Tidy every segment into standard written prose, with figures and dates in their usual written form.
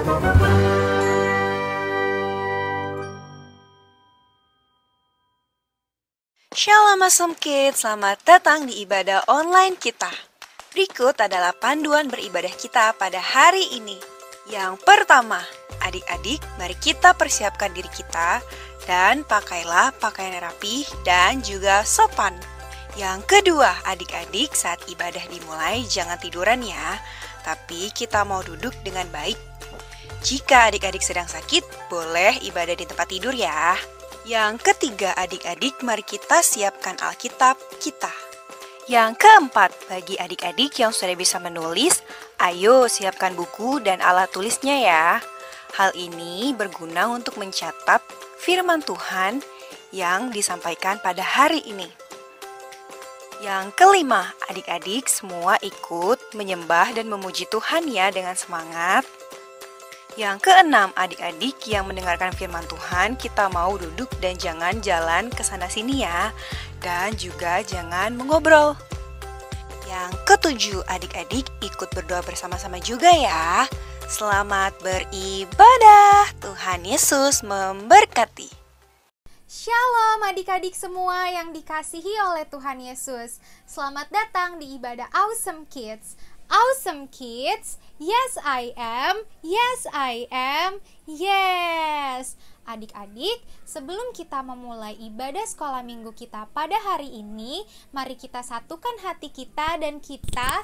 Shalom Awesome Kids, selamat datang di ibadah online kita. Berikut adalah panduan beribadah kita pada hari ini. Yang pertama, adik-adik, mari kita persiapkan diri kita dan pakailah pakaian rapi dan juga sopan. Yang kedua, adik-adik, saat ibadah dimulai jangan tiduran ya, tapi kita mau duduk dengan baik. Jika adik-adik sedang sakit, boleh ibadah di tempat tidur ya. Yang ketiga, adik-adik, mari kita siapkan Alkitab kita. Yang keempat, bagi adik-adik yang sudah bisa menulis, ayo siapkan buku dan alat tulisnya ya. Hal ini berguna untuk mencatat firman Tuhan yang disampaikan pada hari ini. Yang kelima, adik-adik semua ikut menyembah dan memuji Tuhan ya dengan semangat. Yang keenam, adik-adik yang mendengarkan firman Tuhan, kita mau duduk dan jangan jalan ke sana sini ya. Dan juga jangan mengobrol. Yang ketujuh, adik-adik ikut berdoa bersama-sama juga ya. Selamat beribadah. Tuhan Yesus memberkati. Shalom adik-adik semua yang dikasihi oleh Tuhan Yesus. Selamat datang di ibadah Awesome Kids. Awesome Kids, yes I am, yes I am, yes. Adik-adik, sebelum kita memulai ibadah sekolah minggu kita pada hari ini, mari kita satukan hati kita dan kita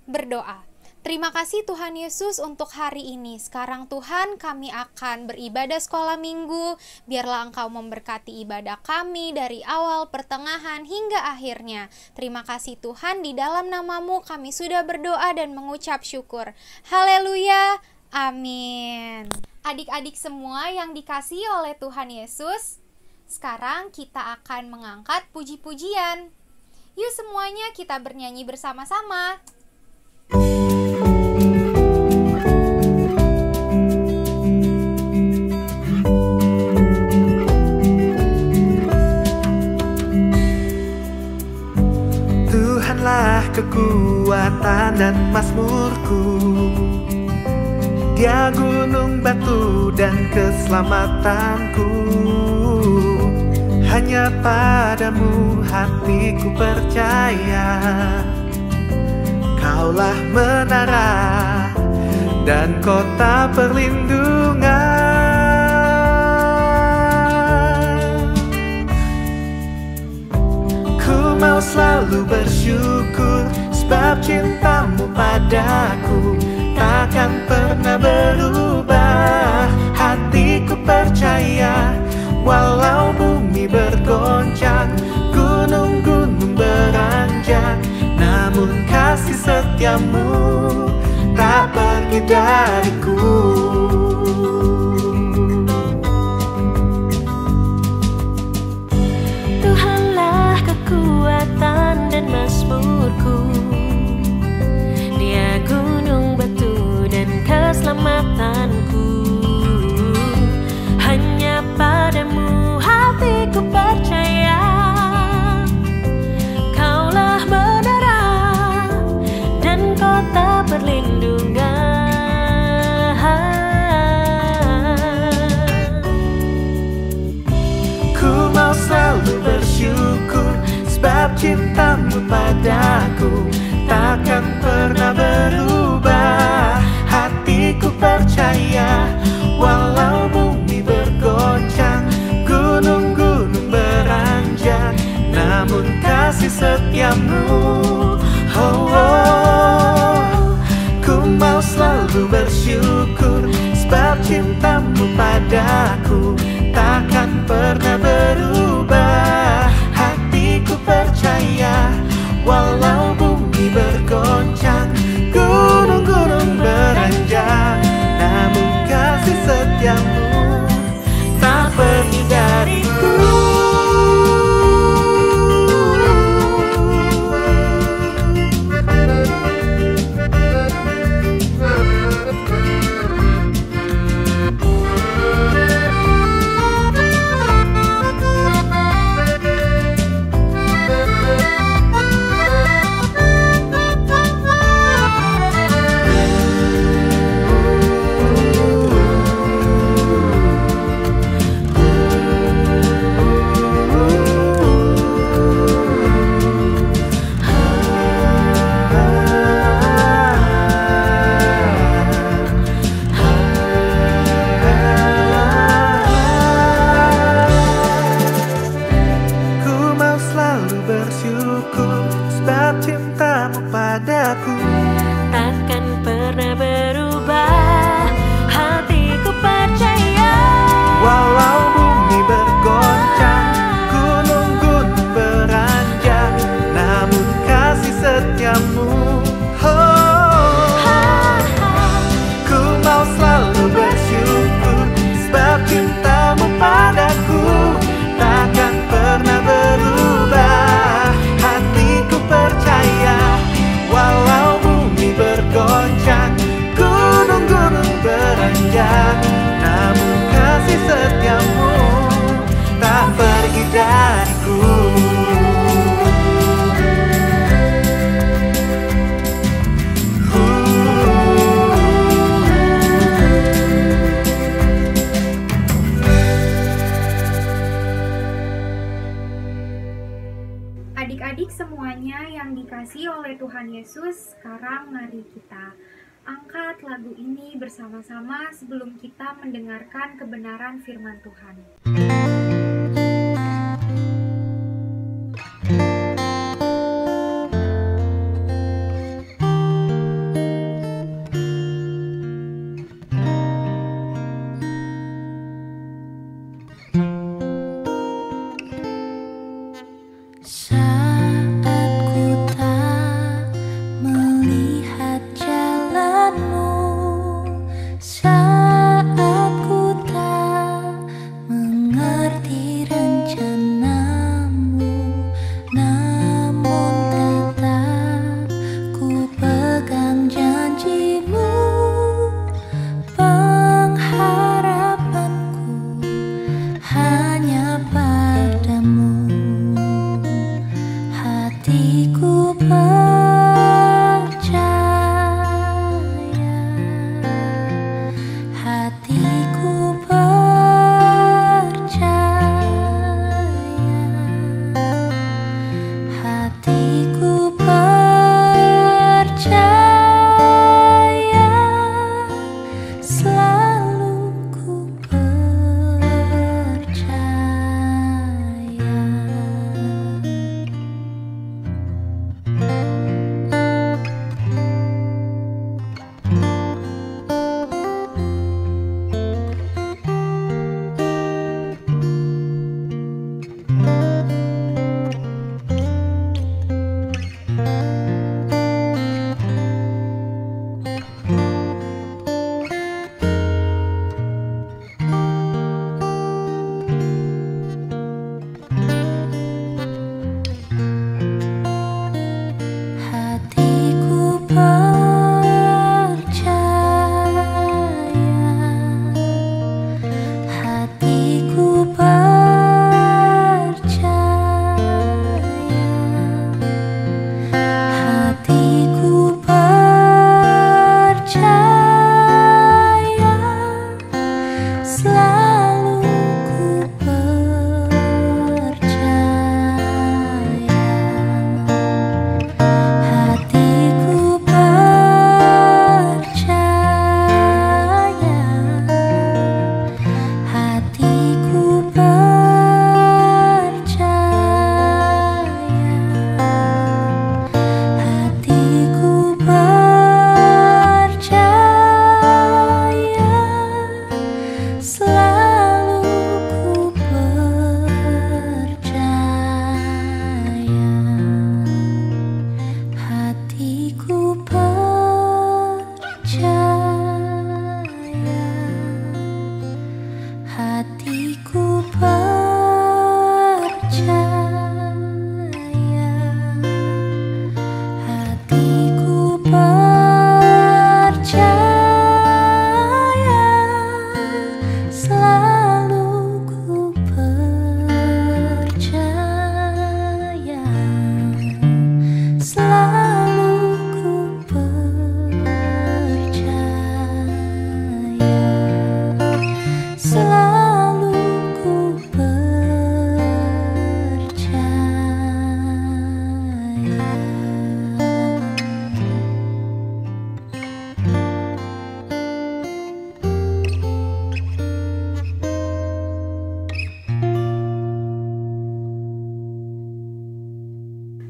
berdoa. Terima kasih Tuhan Yesus untuk hari ini. Sekarang Tuhan, kami akan beribadah sekolah minggu. Biarlah Engkau memberkati ibadah kami dari awal, pertengahan, hingga akhirnya. Terima kasih Tuhan, di dalam nama-Mu kami sudah berdoa dan mengucap syukur. Haleluya, amin. Adik-adik semua yang dikasihi oleh Tuhan Yesus, sekarang kita akan mengangkat puji-pujian. Yuk semuanya kita bernyanyi bersama-sama. Tuhanlah kekuatan dan mazmurku, Dia gunung batu dan keselamatanku. Hanya padamu hatiku percaya, Kaulah menara dan kota perlindungan. Ku mau selalu bersyukur, sebab cintamu padaku takkan pernah berubah. Hatiku percaya, walau bumi bergoncang, gunung-gunung beranjak, namun kasih setiamu tak pergi dariku. Tuhanlah kekuatan dan mazmurku, Dia gunung batu dan keselamatanku. Hanya padamu hatiku percaya, Kaulah menara dan kota perlindungan. Ku mau selalu bersyukur, sebab cintamu padaku takkan pernah berubah. Hatiku percaya, walau bumi bergoncang, gunung-gunung beranjak, namun kasih setiamu, oh, oh. Ku mau selalu bersyukur, sebab cintamu padaku takkan pernah berubah. Hatiku percaya, walau bumi bergoncang, gunung-gunung beranjak, namun kasih setiamu tak pergi dariku. padaku. takkan pernah berubah. Hatiku percaya. Walau bumi bergoncang, gunung-gunung beranjak, namun kasih setiamu, ku mau selalu bersyukur, sebab cintamu padaku takkan pernah berubah. Hatiku percaya, walau bumi bergoncang, gunung-gunung beranjak, namun kasih setiamu tak pergi dariku. Adik-adik semuanya yang dikasihi oleh Tuhan Yesus, sekarang mari kita angkat lagu ini bersama-sama sebelum kita mendengarkan kebenaran firman Tuhan. Saat ku tak melihat jalanmu, saat ku tak mengerti rencanamu, namun tetap ku pegang janjimu. Pengharapanku hanya padamu. Hatiku percaya, hatiku percaya, hatiku percaya, selalu ku percaya. Hatiku percaya, hatiku percaya, hatiku percaya, selalu ku percaya. Hatiku percaya, hatiku percaya, hatiku percaya, selalu ku percaya. Hatiku percaya, hatiku percaya, hatiku percaya, selalu ku percaya, selalu ku percaya, selalu ku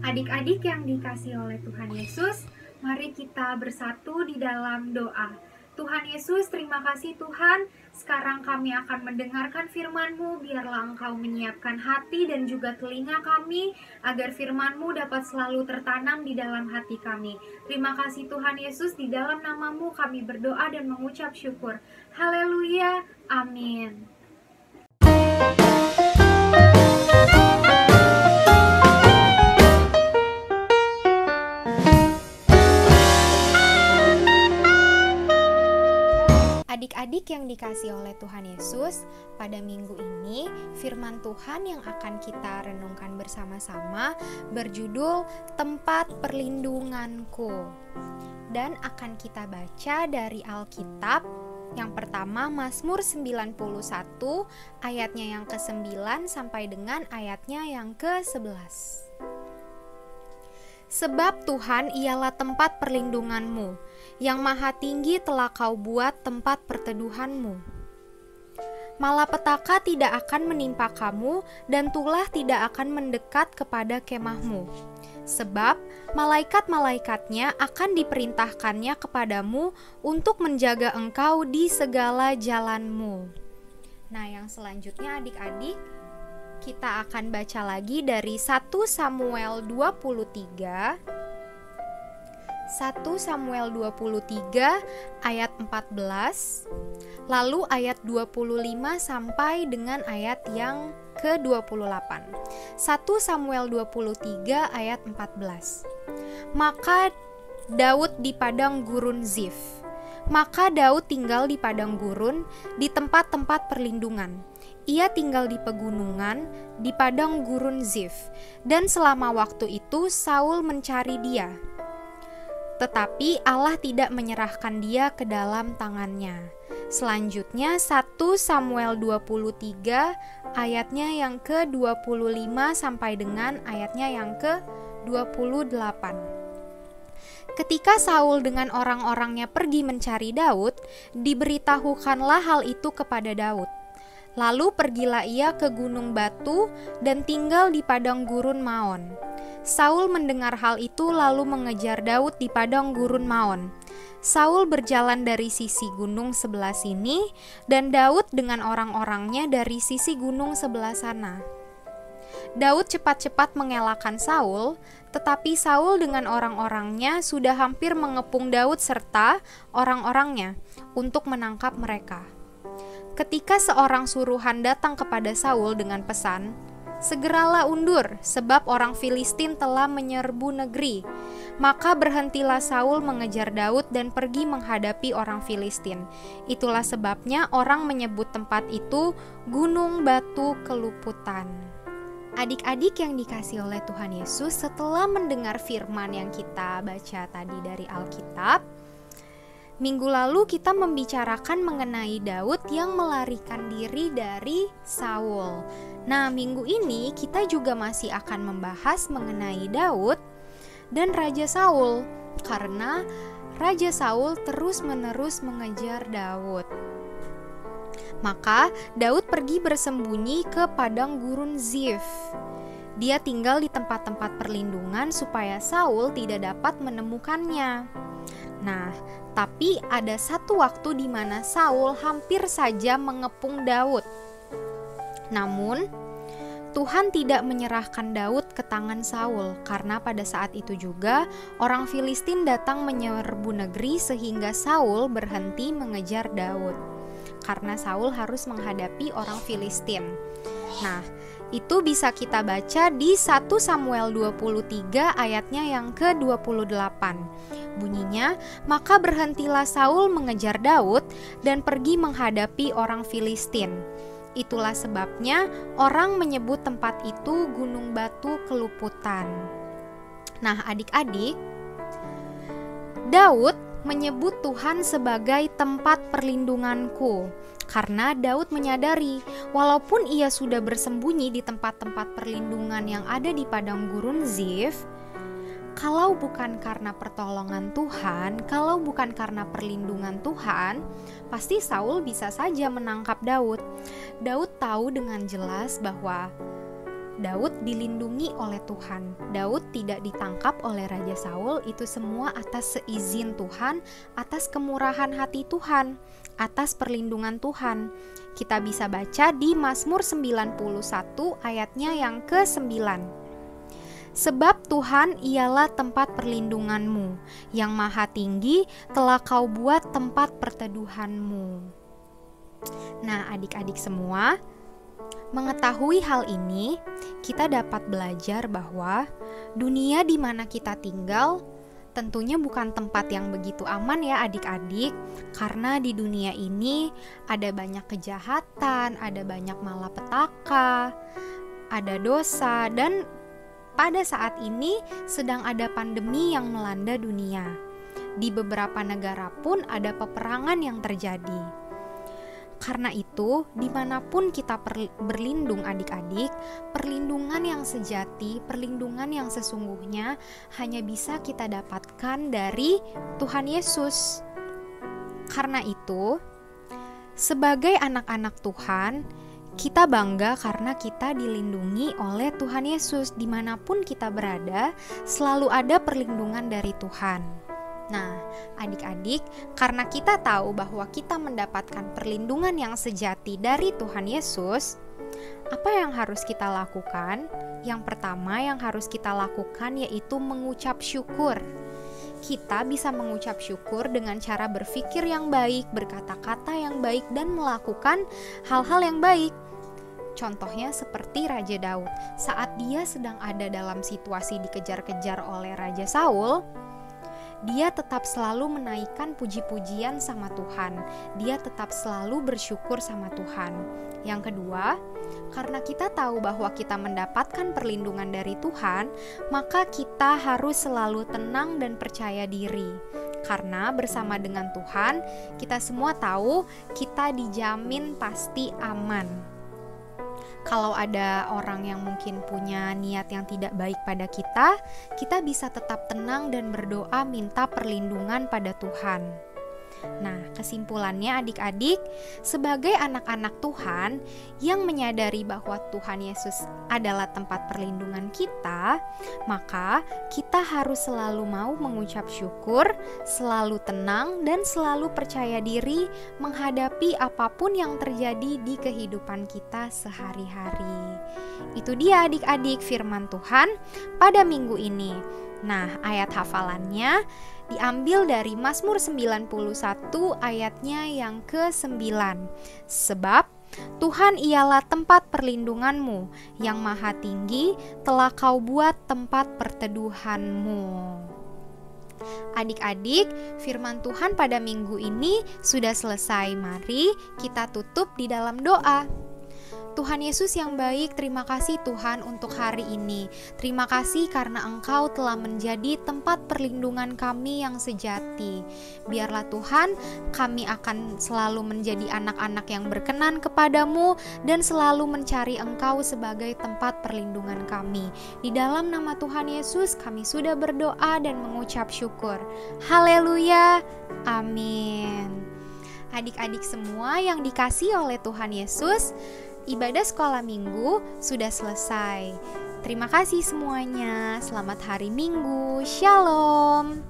Adik-adik yang dikasihi oleh Tuhan Yesus, Mari kita bersatu di dalam doa. Tuhan Yesus, terima kasih Tuhan. Sekarang kami akan mendengarkan firman-Mu. Biarlah Engkau menyiapkan hati dan juga telinga kami, agar firman-Mu dapat selalu tertanam di dalam hati kami. Terima kasih Tuhan Yesus, di dalam nama-Mu kami berdoa dan mengucap syukur. Haleluya, amin. Adik-adik yang dikasih oleh Tuhan Yesus, pada minggu ini firman Tuhan yang akan kita renungkan bersama-sama berjudul Tempat Perlindunganku. Dan akan kita baca dari Alkitab. Yang pertama Mazmur 91 ayatnya yang ke-9 sampai dengan ayatnya yang ke-11. Sebab Tuhan ialah tempat perlindunganmu, yang maha tinggi telah kau buat tempat perteduhanmu. Malapetaka tidak akan menimpa kamu, dan tulah tidak akan mendekat kepada kemahmu. Sebab malaikat-malaikatnya akan diperintahkannya kepadamu untuk menjaga engkau di segala jalanmu. Nah, yang selanjutnya adik-adik, kita akan baca lagi dari 1 Samuel 23. 1 Samuel 23 ayat 14, lalu ayat 25 sampai dengan ayat yang ke-28. 1 Samuel 23 ayat 14. Maka Daud di padang gurun Zif. Maka Daud tinggal di padang gurun, di tempat-tempat perlindungan. Ia tinggal di pegunungan, di padang gurun Zif. Dan selama waktu itu Saul mencari dia. Tetapi Allah tidak menyerahkan dia ke dalam tangannya. Selanjutnya 1 Samuel 23 ayatnya yang ke-25 sampai dengan ayatnya yang ke-28. Ketika Saul dengan orang-orangnya pergi mencari Daud, diberitahukanlah hal itu kepada Daud. Lalu pergilah ia ke Gunung Batu dan tinggal di padang gurun Maon. Saul mendengar hal itu lalu mengejar Daud di padang gurun Maon. Saul berjalan dari sisi gunung sebelah sini dan Daud dengan orang-orangnya dari sisi gunung sebelah sana. Daud cepat-cepat mengelakkan Saul, tetapi Saul dengan orang-orangnya sudah hampir mengepung Daud serta orang-orangnya untuk menangkap mereka. Ketika seorang suruhan datang kepada Saul dengan pesan, "Segeralah undur, sebab orang Filistin telah menyerbu negeri." Maka berhentilah Saul mengejar Daud dan pergi menghadapi orang Filistin. Itulah sebabnya orang menyebut tempat itu Gunung Batu Keluputan. Adik-adik yang dikasih oleh Tuhan Yesus, setelah mendengar firman yang kita baca tadi dari Alkitab, minggu lalu kita membicarakan mengenai Daud yang melarikan diri dari Saul. Nah, minggu ini kita juga masih akan membahas mengenai Daud dan Raja Saul, karena Raja Saul terus-menerus mengejar Daud. Maka Daud pergi bersembunyi ke padang gurun Zif. Dia tinggal di tempat-tempat perlindungan supaya Saul tidak dapat menemukannya. Nah, tapi ada satu waktu di mana Saul hampir saja mengepung Daud. Namun, Tuhan tidak menyerahkan Daud ke tangan Saul, karena pada saat itu juga orang Filistin datang menyerbu negeri sehingga Saul berhenti mengejar Daud. Karena Saul harus menghadapi orang Filistin. Nah, itu bisa kita baca di 1 Samuel 23 ayatnya yang ke-28. Bunyinya, maka berhentilah Saul mengejar Daud dan pergi menghadapi orang Filistin. Itulah sebabnya orang menyebut tempat itu Gunung Batu Keluputan. Nah, adik-adik, Daud menyebut Tuhan sebagai tempat perlindunganku, karena Daud menyadari walaupun ia sudah bersembunyi di tempat-tempat perlindungan yang ada di padang gurun Zif, kalau bukan karena pertolongan Tuhan, kalau bukan karena perlindungan Tuhan, pasti Saul bisa saja menangkap Daud. Daud tahu dengan jelas bahwa Daud dilindungi oleh Tuhan. Daud tidak ditangkap oleh Raja Saul, itu semua atas seizin Tuhan, atas kemurahan hati Tuhan, atas perlindungan Tuhan. Kita bisa baca di Mazmur 91 ayatnya yang ke-9. Sebab Tuhan ialah tempat perlindunganmu, yang maha tinggi telah kau buat tempat perteduhanmu. Nah, adik-adik semua, mengetahui hal ini, kita dapat belajar bahwa dunia di mana kita tinggal tentunya bukan tempat yang begitu aman ya adik-adik, karena di dunia ini ada banyak kejahatan, ada banyak malapetaka, ada dosa, dan pada saat ini sedang ada pandemi yang melanda dunia. Di beberapa negara pun ada peperangan yang terjadi. Karena itu, dimanapun kita berlindung adik-adik, perlindungan yang sejati, perlindungan yang sesungguhnya hanya bisa kita dapatkan dari Tuhan Yesus. Karena itu, sebagai anak-anak Tuhan, kita bangga karena kita dilindungi oleh Tuhan Yesus. Dimanapun kita berada, selalu ada perlindungan dari Tuhan. Nah, adik-adik, karena kita tahu bahwa kita mendapatkan perlindungan yang sejati dari Tuhan Yesus, apa yang harus kita lakukan? Yang pertama yang harus kita lakukan yaitu mengucap syukur. Kita bisa mengucap syukur dengan cara berpikir yang baik, berkata-kata yang baik, dan melakukan hal-hal yang baik. Contohnya seperti Raja Daud, saat dia sedang ada dalam situasi dikejar-kejar oleh Raja Saul, dia tetap selalu menaikkan puji-pujian sama Tuhan. Dia tetap selalu bersyukur sama Tuhan. Yang kedua, karena kita tahu bahwa kita mendapatkan perlindungan dari Tuhan, maka kita harus selalu tenang dan percaya diri. Karena bersama dengan Tuhan, kita semua tahu kita dijamin pasti aman. Kalau ada orang yang mungkin punya niat yang tidak baik pada kita bisa tetap tenang dan berdoa minta perlindungan pada Tuhan. Nah, kesimpulannya adik-adik, sebagai anak-anak Tuhan yang menyadari bahwa Tuhan Yesus adalah tempat perlindungan kita, maka kita harus selalu mau mengucap syukur, selalu tenang, dan selalu percaya diri menghadapi apapun yang terjadi di kehidupan kita sehari-hari. Itu dia adik-adik firman Tuhan pada minggu ini. Nah, ayat hafalannya diambil dari Mazmur 91 ayatnya yang ke-9. Sebab Tuhan ialah tempat perlindunganmu, yang maha tinggi telah kau buat tempat perteduhanmu. Adik-adik, firman Tuhan pada minggu ini sudah selesai. Mari kita tutup di dalam doa. Tuhan Yesus yang baik, terima kasih Tuhan untuk hari ini. Terima kasih karena Engkau telah menjadi tempat perlindungan kami yang sejati. Biarlah Tuhan, kami akan selalu menjadi anak-anak yang berkenan kepadamu dan selalu mencari Engkau sebagai tempat perlindungan kami. Di dalam nama Tuhan Yesus, kami sudah berdoa dan mengucap syukur. Haleluya, amin. Adik-adik semua yang dikasihi oleh Tuhan Yesus, ibadah sekolah minggu sudah selesai. Terima kasih semuanya. Selamat hari Minggu. Shalom.